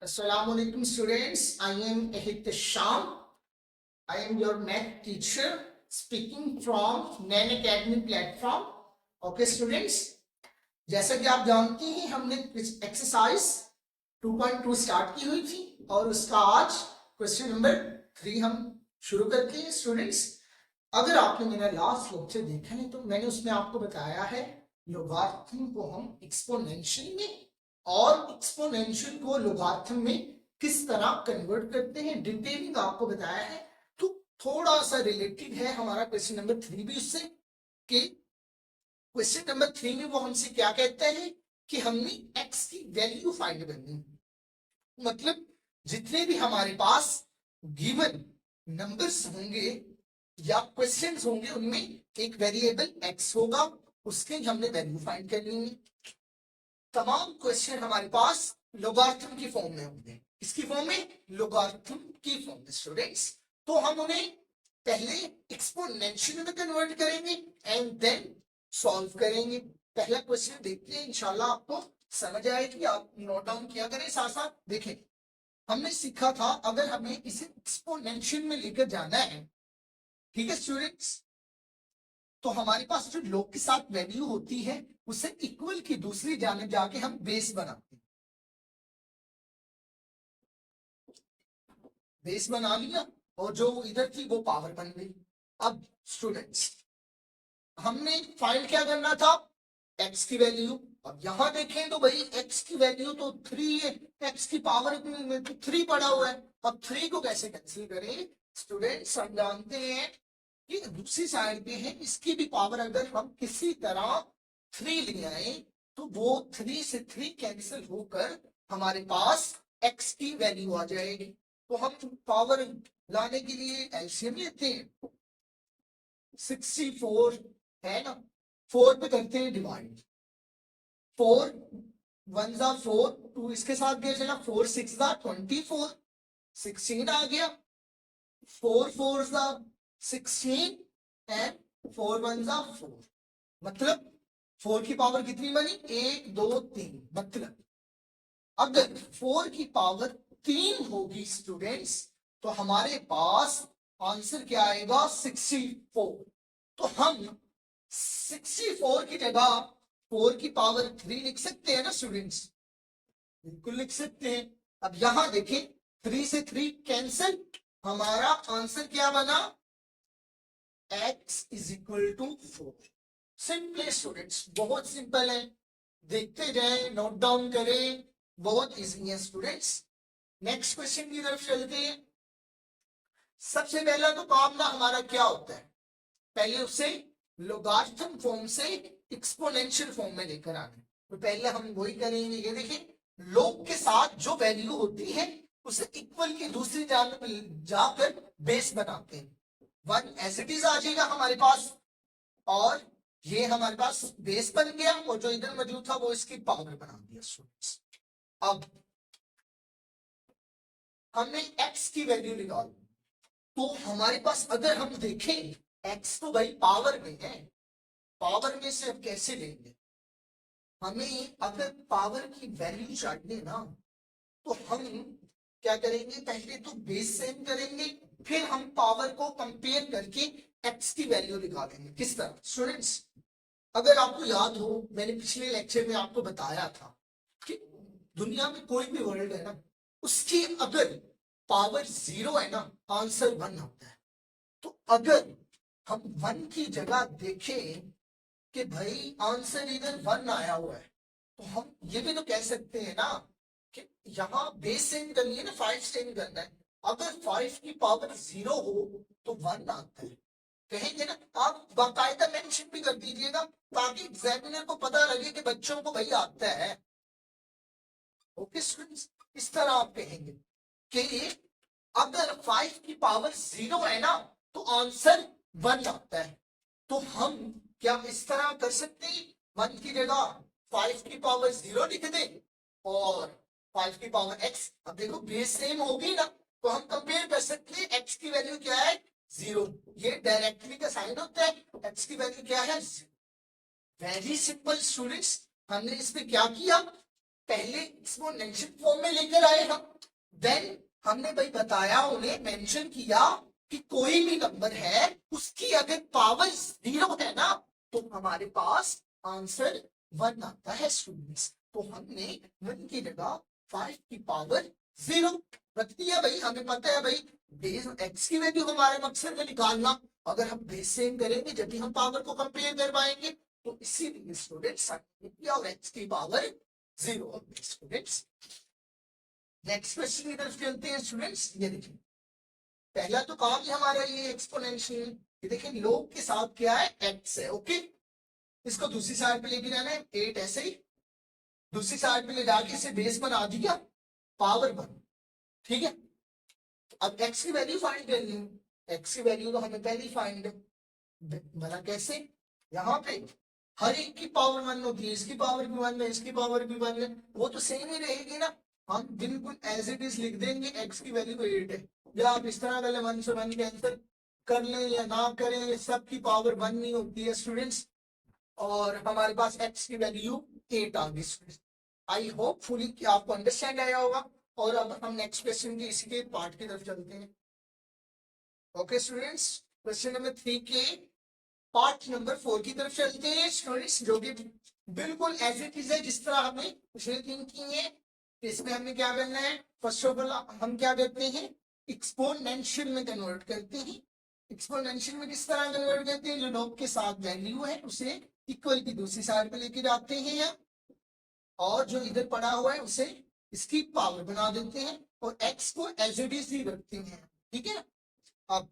Assalamualaikum students. I am Ehtisham. I am your math teacher speaking from Nan Academy platform. Okay students, जैसा कि आप जानते हैं हमने एक्सरसाइज 2.2 स्टार्ट की हुई थी और उसका आज क्वेश्चन नंबर 3 हम शुरू करते हैं स्टूडेंट्स। अगर आपने मेरा लास्ट लेक्चर देखा है तो मैंने उसमें आपको बताया है लोगारिथम को हम एक्सपोनेंशियल में और एक्सपोनेंशियल को लोगारिथम में किस तरह कन्वर्ट करते हैं, डिटेलिंग आपको बताया है। तो थोड़ा सा रिलेटेड है हमारा क्वेश्चन नंबर 3 भी उससे, कि क्वेश्चन नंबर 3 में वो हमसे क्या कहता है कि हमने x की वैल्यू फाइंड करनी है। मतलब जितने भी हमारे पास गिवन नंबर्स होंगे या क्वेश्चंस होंगे उनमें एक वेरिएबल x होगा, उसके हमने वैल्यू फाइंड करनी है। तमाम क्वेश्चन हमारे पास लोगारिथम की फॉर्म में होंगे। इसकी फॉर्म में, लोगारिथम की फॉर्म में स्टूडेंट्स। तो हम उन्हें पहले एक्सपोनेंशियल में कन्वर्ट करेंगे एंड देन सॉल्व करेंगे। पहला क्वेश्चन देखते हैं, इंशाल्लाह आपको समझ आएगी। आप नोट डाउन किया करें, साथ साथ देखें। हमने सीखा था अगर हमें इसे एक्सपोनेंशियल में लेकर जाना है, ठीक है स्टूडेंट्स, तो हमारे पास जो लॉग के साथ वैल्यू होती है उसे इक्वल की दूसरी जानिब जाके हम बेस बनाते हैं। बेस बना लिया और जो इधर थी वो पावर बन गई। अब स्टूडेंट्स हमने फाइंड क्या करना था, x की वैल्यू। अब यहां देखें तो भाई x की वैल्यू तो 3 है, x की पावर में तो 3 पड़ा हुआ है। अब 3 को कैसे कैंसिल करें स्टूडेंट्स, हम जानते हैं कि दूसरी साइड पे है, इसकी भी पावर अगर हम किसी तरह 3 ले आए तो वो 3 से 3 कैंसिल होकर हमारे पास x की वैल्यू आ जाएगी। तो हम पावर लाने के लिए एलसीएम लेते हैं, 64 है ना, 4 पे करते हैं डिवाइड। 4 1 जा 4, 2 इसके साथ गया चला, 4 6 जा 24, 16 आ गया, 4 4 जा 16 एंड 4 1 जा 4। मतलब 4 की पावर कितनी बनी, 1 2 3। मतलब अगर 4 की पावर 3 होगी स्टूडेंट्स तो हमारे पास आंसर क्या आएगा, 64। तो हम 64 की जगह 4 की पावर 3 लिख सकते हैं ना स्टूडेंट्स, बिल्कुल लिख सकते हैं। अब यहां देखें 3 से 3 कैंसिल, हमारा आंसर क्या बना, x is equal to 4। Simple students, बहुत सिंपल है, देखते जाएं, नोट डाउन करें, बहुत इजी है स्टूडेंट्स। नेक्स्ट क्वेश्चन की तरफ चलते हैं। सबसे पहला तो काम ना हमारा क्या होता है, पहले उसे लोगारिथम फॉर्म से एक्सपोनेंशियल फॉर्म में लेकर आना। तो पहले हम वही करेंगे। ये देखिए, लॉग के साथ जो वैल्यू होती है उसे इक्वल की दूसरी जानिब जाकर बेस बनाते हैं। 1 एज इट इज आ जाएगा हमारे पास और ये हमारे पास बेस बन गया और जो इधर मौजूद था वो इसकी पावर बना दिया स्टूडेंट्स। अब हमने x की वैल्यू निकाली, तो हमारे पास अगर हम देखें x तो भाई पावर में है, पावर में से अब कैसे लेंगे, हमें अगर पावर की वैल्यू चाहिए ना तो हम क्या करेंगे, पहले तो बेस सेम करेंगे, फिर हम पावर को कंपेयर करके x की वैल्यू निकालेंगे। किस तरह स्टूडेंट्स, अगर आपको याद हो मैंने पिछले लेक्चर में आपको बताया था कि दुनिया में कोई भी वर्ल्ड है ना, उसकी अगर पावर 0 है ना, आंसर 1 होता है। तो अगर हम 1 की जगह देखें कि भाई आंसर इधर 1 आया हुआ है, तो हम ये भी तो कह सकते हैं ना कि यहाँ बेस सेम करनी है ना, 5 सेम करना है। अगर 5 की पावर 0 हो तो 1 आता है, कहेंगे ना। आप बाकायदा मेंशन भी कर दीजिएगा ताकि एग्जामिनर को पता लगे कि बच्चों को भाई आता है। ओके स्टूडेंट्स, इस तरह आप कहेंगे कि अगर 5 की पावर 0 है ना तो आंसर 1 आता है। तो हम क्या इस तरह कर सकते हैं, 1 की जगह 5 की पावर 0 लिख दें और 5 की पावर x। अब देखो बेस सेम होगी ना, तो हम कंपेयर कर सकते हैं, x की वैल्यू क्या है, 0। ये डायरेक्टली का साइन होता है, x की वैल्यू क्या है, वेरी सिंपल स्टूडेंट्स। हमने इसमें क्या किया, पहले एक्सपोनेंशियल फॉर्म में लेकर आए हम, देन हमने भाई बताया, उन्हें मेंशन किया कि कोई भी नंबर है उसकी अगर पावर 0 है ना तो हमारे पास आंसर 1 आता है स्टूडेंट्स। तो हमने 1 की जगह 5 की पावर 0 रख दिया भाई। हमें पता है भाई बेस एक्स की वैल्यू हमारे मकसद में निकालना, अगर हम बेस सेम करेंगे जब भी हम पावर को कंपेयर कर पाएंगे। तो इसीलिए स्टूडेंट्स और एक्स की पावर 0। स्टूडेंट्स नेक्स्ट क्वेश्चन की तरफ चलते हैं स्टूडेंट्स। ये देखिए पहला तो काम ही हमारा ये एक्सपोनेंशियल, ये देखिए लोग के साथ क्या है एक्स है, ओके। इसको दूसरी साइड पे लेके जाना है, 8 ऐसे ही दूसरी साइड पे ले जाके इसे बेस बना दिया पावर 1, ठीक है। अब एक्स की वैल्यू फाइंड करनी है, एक्स की वैल्यू तो हमें पहले ही फाइंड बना कैसे, यहाँ पे हर एक की पावर 1 होती है, इसकी पावर भी 1 है, इसकी पावर भी 1 है, वो तो सेम ही रहेगी ना। हम बिल्कुल एज इट इज लिख देंगे एक्स की वैल्यू 8 है, या आप इस तरह पहले 1 से 1 कैंसिल कर लें या ना करें, सबकी पावर 1 नहीं होती है स्टूडेंट्स। और हमारे पास एक्स की वैल्यू 8 आ गई स्टूडेंट्स। आई होप फुली कि आपको अंडरस्टैंड आया होगा। और अब हम नेक्स्ट क्वेश्चन की इसी के पार्ट की तरफ चलते हैं। ओके स्टूडेंट्स, क्वेश्चन नंबर 3 के पार्ट नंबर 4 की तरफ चलते हैं स्टूडेंट्स, जो कि बिल्कुल एज इट इज है जिस तरह हमने पिछले 3 की है। इसमें हमें क्या करना है, फर्स्ट ऑफ ऑल हम क्या करते हैं एक्सपोनेंशियल में कन्वर्ट करते हैं। एक्सपोनेंशियल में किस तरह कन्वर्ट करते हैं, जो लोग के साथ वैल्यू है उसे इक्वल की दूसरी साइड पे लेके जाते हैं, और जो इधर पड़ा हुआ है उसे इसकी पावर बना देते हैं और x को एज इट इज ही रखते हैं, ठीक है। अब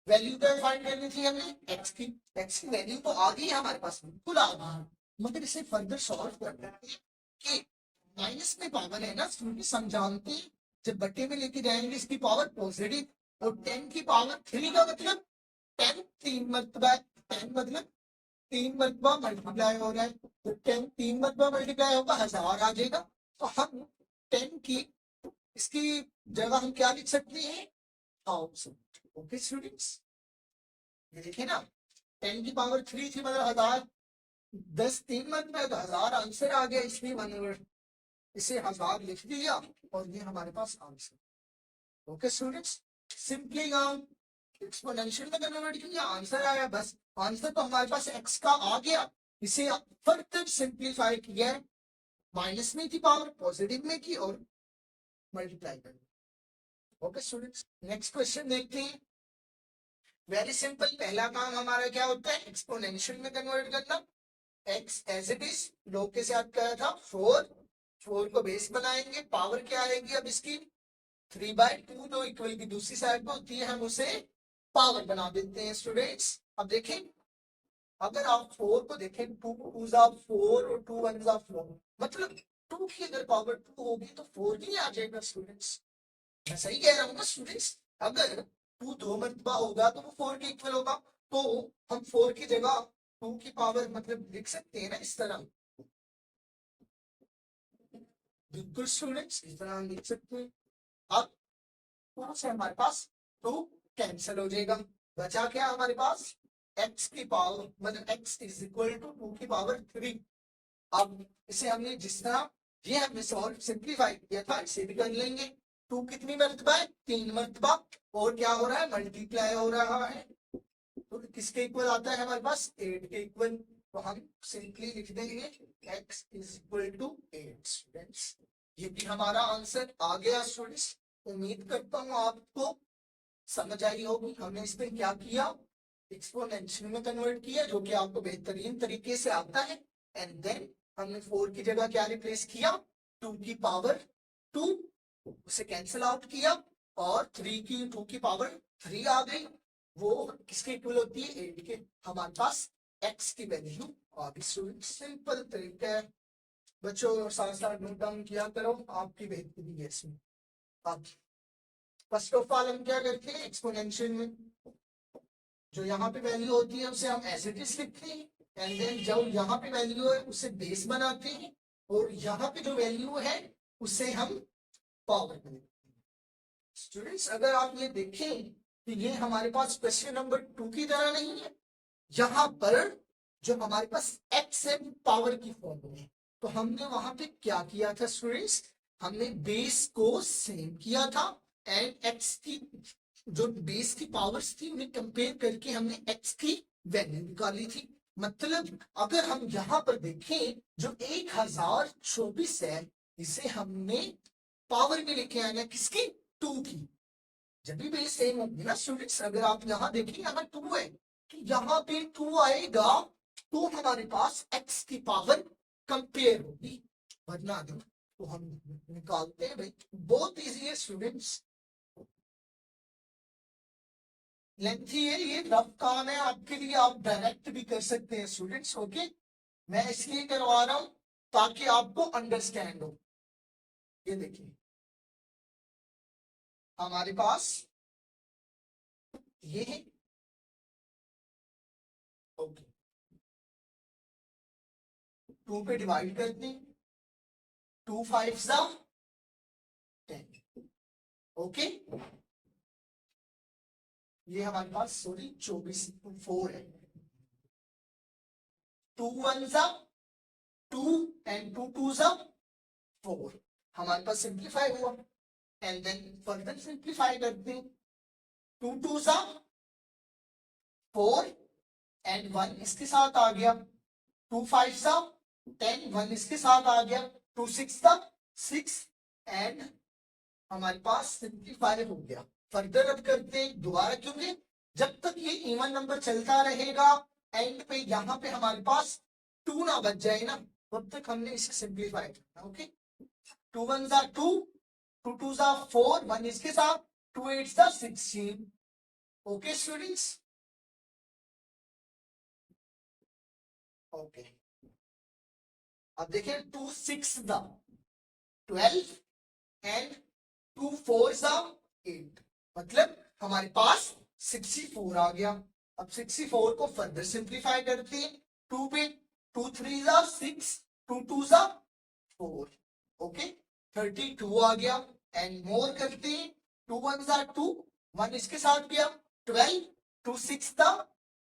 वैल्यू क्या फाइंड करनी थी हमने, x की वैल्यू तो आ गई हमारे पास, बिल्कुल आ गई, मगर इसे फर्दर सॉल्व करना है कि माइनस में पावर है ना स्टूडेंट, हम जानते हैं जब बट्टे में लेके जाएंगे इसकी पावर पॉजिटिव, और 10 की पावर 3 का मतलब 10 3 मरतबा, 10 मतलब 3 मरतबा मल्टीप्लाई हो रहा है, तो 10 3 मरतबा मल्टीप्लाई होगा 1000 आ जाएगा। तो हम 10 की इसकी जगह हम क्या लिख सकते हैं 1000। ओके स्टूडेंट्स, ये देखिए ना 10 की पावर 3 थी मतलब 1000, 10 3 मरतबा तो 1000 आंसर आ गया, इसलिए 1 इसे 1000 लिख दिया और ये हमारे पास आंसर। ओके स्टूडेंट्स, सिंपली काम एक्सपोनेंशियल में कन्वर्ट किया, आंसर आया, बस आंसर तो हमारे पास x का आ गया, इसे फर्दर सिंप्लीफाई किया है, माइनस में थी पावर पॉजिटिव में की और मल्टीप्लाई कर। ओके स्टूडेंट्स, नेक्स्ट क्वेश्चन देखते हैं। वेरी सिंपल, पहला काम हमारा क्या होता है एक्सपोनेंशियल में कन्वर्ट करना। x एज इट इज लोग के साथ क्या था 4 को बेस बनाएंगे, पावर क्या आएगी अब इसकी 3/2, जो इक्वल की दूसरी साइड पे होती है हम उसे पावर बना देते हैं स्टूडेंट्स। अब देखें अगर आप 4 को देखें 2 2 4 और 2 1 4, मतलब 2 की अगर पावर 2 होगी तो 4 भी आ जाएगा स्टूडेंट्स। मैं सही कह रहा हूँ ना स्टूडेंट्स, अगर 2 2 मरतबा होगा तो वो 4 के इक्वल होगा, तो हम 4 की जगह 2 की पावर मतलब लिख सकते हैं ना इस तरह, बिल्कुल स्टूडेंट्स इस तरह हम लिख सकते हैं। अब 2 से हमारे पास 2 कैंसिल हो जाएगा, बचा क्या हमारे पास x की पावर मतलब x इज इक्वल टू 2 की पावर 3। अब इसे हमने जिस तरह ये हमने सॉल्व सिंप्लीफाई किया था इसे भी कर लेंगे। 2 कितनी मरतबा है 3 मरतबा, और क्या हो रहा है मल्टीप्लाई हो रहा है, तो किसके इक्वल आता है हमारे पास 8 के इक्वल, तो हम सिंपली लिख देंगे x is equal to 8 students. ये भी हमारा आंसर आ गया स्टूडेंट्स। उम्मीद करता हूँ आपको समझ आई होगी हमने इस पे क्या किया, एक्सपोनेंशियल में कन्वर्ट किया जो कि आपको बेहतरीन तरीके से आता है, एंड देन हमने 4 की जगह क्या रिप्लेस किया 2 की पावर 2, उसे कैंसिल आउट किया, और 3 की 2 की पावर 3 आ गई, वो किसके इक्वल होती है 8 के, हमारे पास x की वैल्यू आ गई। सिंपल तरीका है बच्चों, साथ साथ नोट डाउन किया करो, आपकी बेहतरी है इसमें। अब फर्स्ट ऑफ ऑल हम क्या करते हैं एक्सपोनेंशियल में जो यहाँ पे वैल्यू होती है उसे हम एज इट इज लिखते हैं, एंड देन जब यहाँ पे वैल्यू है उसे बेस बनाते हैं, और यहाँ पे जो वैल्यू है उसे हम पावर बनाते हैं। स्टूडेंट्स अगर आप ये देखें तो ये हमारे पास क्वेश्चन नंबर 2 की तरह नहीं है, यहाँ पर जो हमारे पास एक्स है पावर की फॉर्म में है, तो हमने वहां पे क्या किया था स्टूडेंट्स, हमने बेस को सेम किया था एंड एक्स की जो बेस की पावर्स थी उन्हें कंपेयर करके हमने एक्स की वैल्यू निकाली थी। मतलब अगर हम यहाँ पर देखें जो 1024 है इसे हमने पावर में लेके आना किसकी, 2 की। जब भी बेस सेम होगी ना स्टूडेंट्स, अगर आप यहाँ देखें यहाँ 2 है तो यहाँ पे 2 आएगा तो हमारे पास x की पावर कंपेयर होगी, वरना तो हम निकालते हैं भाई। बहुत इजी है स्टूडेंट्स, लेंथी है ये, रफ काम है आपके लिए, आप डायरेक्ट भी कर सकते हैं स्टूडेंट्स। ओके, मैं इसलिए करवा रहा हूं ताकि आपको अंडरस्टैंड हो। ये देखिए हमारे पास ये है, ओके, 2 पे डिवाइड करते हैं, 2 5 सा 10, ओके। ये हमारे पास सॉरी 24 4 है, 2 1 सा 2 एंड 2 2 सा 4, हमारे पास सिंप्लीफाई हुआ एंड देन फर्दर सिंप्लीफाई करते हैं, 2 2 सा 4 एंड 1 इसके साथ आ गया, 2 5 सा 10, 1 इसके साथ आ गया, 2 6 सा 6 एंड हमारे पास सिंप्लीफाई हो गया। फर्दर अब करते हैं दोबारा, क्योंकि जब तक ये इवन नंबर चलता रहेगा एंड पे यहाँ पे हमारे पास 2 ना बच जाए ना, तब तक हमने इसे सिंप्लीफाई करना। ओके, 2 1 सा 2, 2 2 सा 4, 1 इसके साथ, 2 8 सा 16। Okay students, okay. अब देखिए 2 6 सा 12 एंड 2 4 सा 8, मतलब हमारे पास 64 आ गया। अब 64 को फर्दर सिंप्लीफाई करते हैं, 2 पे 2 3 सा 6, 2 2 सा 4, ओके, 32 आ गया एंड मोर करते हैं, 2 1 सा 2, 1 इसके साथ गया, 12, 2 6 था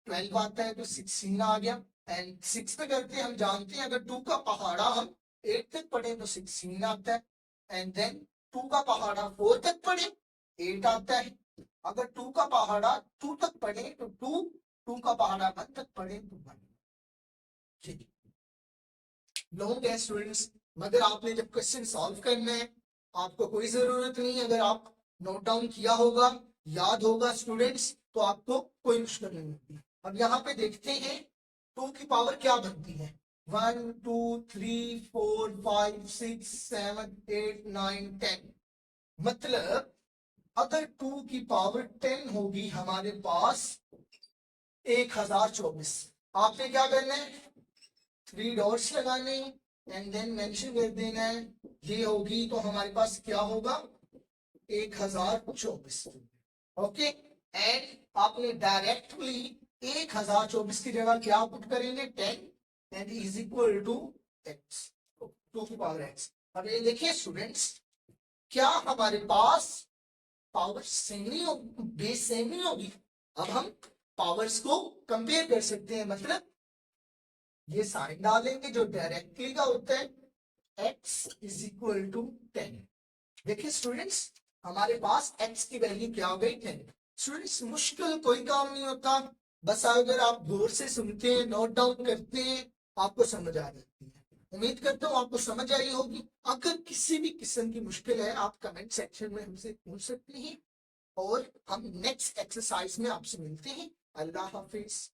12 आता है तो 16 आ गया एंड 6 पे करते हैं, हम जानते हैं अगर 2 का पहाड़ा हम 8 तक पढ़े तो 16 आता है एंड देन 2 का पहाड़ा 4 तक पढ़े 8 आता है, अगर 2 का पहाड़ा 2 तक पढ़े तो 2, 2 का पहाड़ा 1 तक पढ़े तो 1। ठीक, लॉन्ग है स्टूडेंट्स, मगर आपने जब क्वेश्चन सॉल्व करना है आपको कोई जरूरत नहीं, अगर आप नोट डाउन किया होगा याद होगा स्टूडेंट्स तो आपको कोई मुश्किल नहीं होती। अब यहाँ पे देखते हैं 2 की पावर क्या बनती है, 1 2 3 4 5 6 7 8 9 10, मतलब अगर 2 की पावर 10 होगी हमारे पास 1024, आपने क्या करना है 3 डॉट्स लगाने एंड देन मेंशन कर देना है, ये होगी तो हमारे पास क्या होगा 1024। ओके, एंड आपने डायरेक्टली 1024 की जगह क्या पुट करेंगे 10 and is equal to X, 2 की पावर एक्स। अब ये देखिए स्टूडेंट्स, क्या हमारे पास पावर सेम नहीं होगी, बेस सेम नहीं होगी। अब हम पावर्स को कंपेयर कर सकते हैं, मतलब ये साइन डालेंगे जो डायरेक्टली का होता है, x इज इक्वल टू 10। देखिए स्टूडेंट्स हमारे पास x की वैल्यू क्या हो गई 10। स्टूडेंट्स मुश्किल कोई काम नहीं होता, बस अगर आप गौर से सुनते हैं नोट डाउन करते हैं आपको समझ आ जाती है। उम्मीद करता हूँ आपको समझ आई होगी। अगर किसी भी किस्म की मुश्किल है आप कमेंट सेक्शन में हमसे पूछ सकते हैं और हम नेक्स्ट एक्सरसाइज में आपसे मिलते हैं। अल्लाह हाफिज।